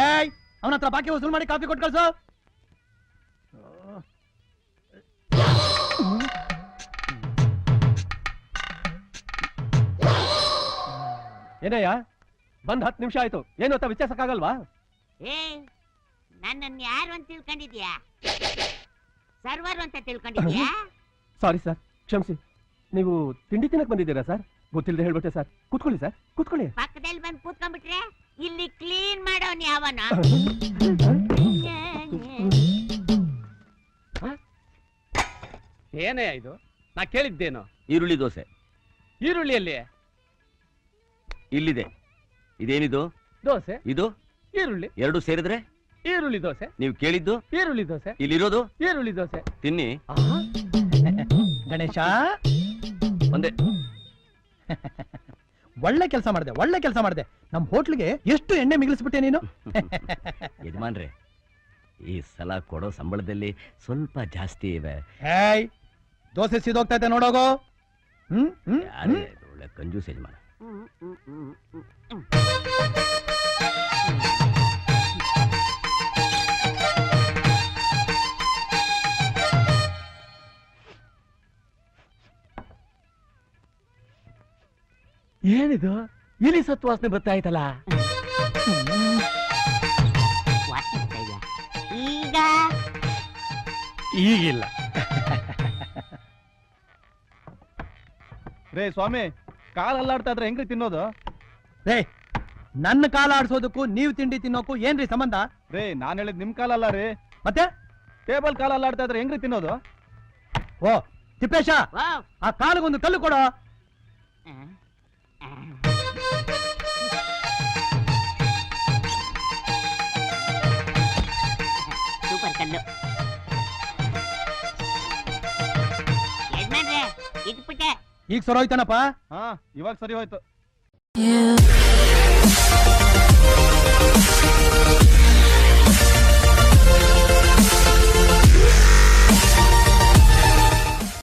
ಏಯ್ ಅವನ ಹತ್ರ ಬಾಕಿ ವಸೂಲ್ ಮಾಡಿ ಕಾಫಿ ಕೊಟ್ಟು ಕಳ್ಸು. ಏನಯ್ಯ ಬಂದ್ 10 ನಿಮಿಷ ಆಯ್ತು, ಏನು ಅಂತ ವಿಚಾರಿಸಕ್ಕಾಗಲ್ವಾ? ಏ ನನ್ನನ್ನು ಯಾರು ಅಂತ ತಿಳ್ಕೊಂಡಿದ್ಯಾ? ಸರ್ವರ್ ಅಂತ ತಿಳ್ಕೊಂಡಿದ್ಯಾ? ಸಾರಿ ಸರ್, ಕ್ಷಮಿಸಿ. ನೀವು ತಿಂಡಿ ತಿನ್ನಕ್ ಬಂದಿದ್ದೀರಾ ಸರ್? ಗೊತ್ತಿಲ್ಲದೆ ಹೇಳ್ಬಿಟ್ಟೆ ಸರ್. ಕೂತ್ಕೊಳ್ಳಿ ಸರ್, ಕೂತ್ಕೊಳ್ಳಿ. ಪಕ್ಕದಲ್ಲಿ ಬಂದು ಕೂತ್ಕೊಂಡ್ಬಿಟ್ರೆ ಇಲ್ಲಿ ಕ್ಲೀನ್ ಮಾಡೋನ್ ಯಾವನ? ಏನೇ ಇದು? ನಾ ಕೇಳಿದ್ದೇನು? ಈರುಳ್ಳಿ ದೋಸೆ. ಈರುಳ್ಳಿಯಲ್ಲಿ ಇಲ್ಲಿದೆ. ಇದೇನಿದು? ದೋಸೆ. ಇದು ಈರುಳ್ಳಿ. ಎರಡು ಸೇರಿದ್ರೆ ಈರುಳ್ಳಿ ದೋಸೆ. ನೀವು ಕೇಳಿದ್ದು ಈರುಳ್ಳಿ ದೋಸೆ. ಇಲ್ಲಿರೋದು ಈರುಳ್ಳಿ ದೋಸೆ. ತಿನ್ನಿ. ಗಣೇಶ ಒಂದೇ. ಒಳ್ಳೆ ಕೆಲಸ ಮಾಡಿದೆ, ಒಳ್ಳೆ ಕೆಲಸ ಮಾಡಿದೆ. ನಮ್ ಹೋಟ್ಲಿಗೆ ಎಷ್ಟು ಎಣ್ಣೆ ಮಿಗಿಲಿಸ್ಬಿಟ್ಟೆ ನೀನು. ಯಜಮಾನ್ರೆ, ಈ ಸಲ ಕೊಡೋ ಸಂಬಳದಲ್ಲಿ ಸ್ವಲ್ಪ ಜಾಸ್ತಿ ಇವೆ. ಹೇಯ್, ದೋಸೆ ಸಿದೋಗ್ತಾ ಇದೆ ನೋಡೋಗೋ. ಒಳ್ಳೆ ಕಂಜೂಸ್ ಯಜಮಾನ. ಏನಿದು? ಇಲಿ ಸತ್ತು ವಾಸನೆ ಬರ್ತಾ ಆಯ್ತಲ್ಲ. ಈಗ ಈಗಿಲ್ಲ. ರೇ ಸ್ವಾಮಿ, ಕಾಲ್ ಅಲ್ಲಾಡ್ತಾ ಇದ್ರೆ ಹೆಂಗ್ರಿ ತಿನ್ನೋದು? ರೇ, ನನ್ನ ಕಾಲ ಆಡ್ಸೋದಕ್ಕೂ ನೀವು ತಿಂಡಿ ತಿನ್ನೋಕು ಏನ್ರಿ ಸಂಬಂಧ? ರೇ, ನಾನ್ ಹೇಳಿದ್ ನಿಮ್ ಕಾಲಲ್ಲ ರೀ, ಮತ್ತೆ ಟೇಬಲ್ ಕಾಲ್ ಅಲ್ಲಾಡ್ತಾ ಇದ್ರೆ ಹೆಂಗ್ರಿ ತಿನ್ನೋದು? ಓ ತಿಪ್ಪೇಶ, ಆ ಕಾಲಿಗೊಂದು ಕಲ್ಲು ಕೊಡೋ. ಸೂಪರ್ ಕಲ್ಲು. ಯಜಮಾನ್ರೆ, ಇಟ್ಬಿಟ್ಟೆ. ಈಗ ಸರೋಯ್ತಾನಪ್ಪ. ಹಾ, ಇವಾಗ ಸರಿ ಹೋಯ್ತು.